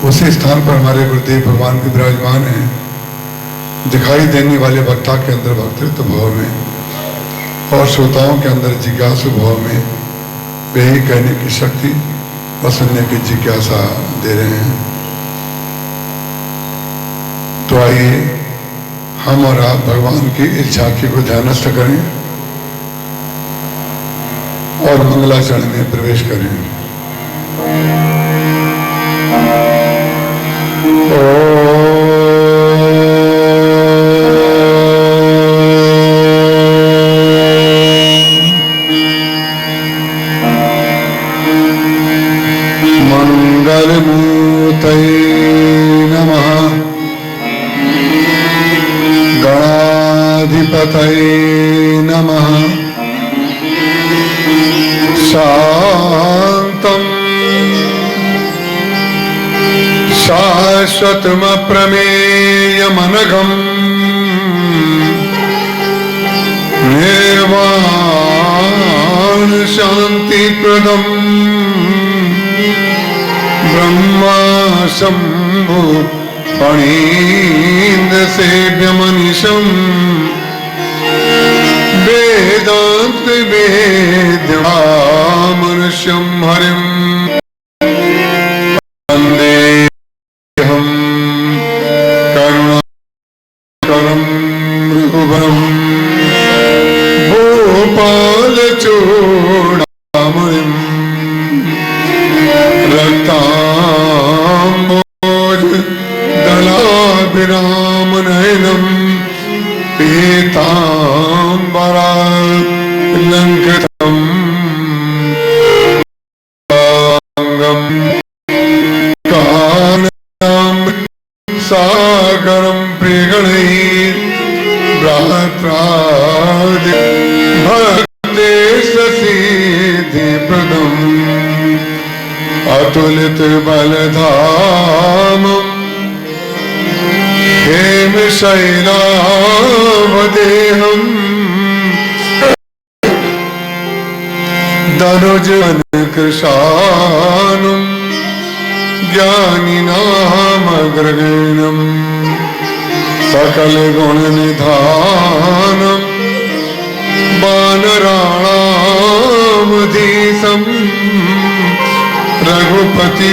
उसी स्थान पर हमारे गुरुदेव भगवान भी विराजमान हैं, दिखाई देने वाले वक्ता के अंदर भक्तित्व भाव में और श्रोताओं के अंदर जिज्ञासु भाव में वे ही कहने की शक्ति और सुनने की जिज्ञासा दे रहे हैं। तो आइए हम और आप भगवान की इस झांकी को ध्यानस्थ करें और मंगलाचरण में प्रवेश करें। मंगलमूर्तये नमः, गणाधिपतये नमः, शांतं शाश्वतमप्रमेयमनघं निर्वाण शांतिप्रदं ब्रह्मा शंभु फणीन्द्र सेव्यमनिशं वेदांत वेद्यमनुष्यं हरिं वन्देऽहं करुणाकरं रघुवरं भूपालचूडामणिं रक्ताम्बोजदलाभिरामनयनं पीताम्बरालङ्कृतं काननं सागरं प्रियगणैः भ्रात्रादि भक्तेश सिद्धिप्रदम् अतुलित बलधामं हेमशैलावदेहं दनुजवनकृशानुं ज्ञानिनामग्रगण्यं सकलगुणनिधानं वानराणामधीशं रघुपति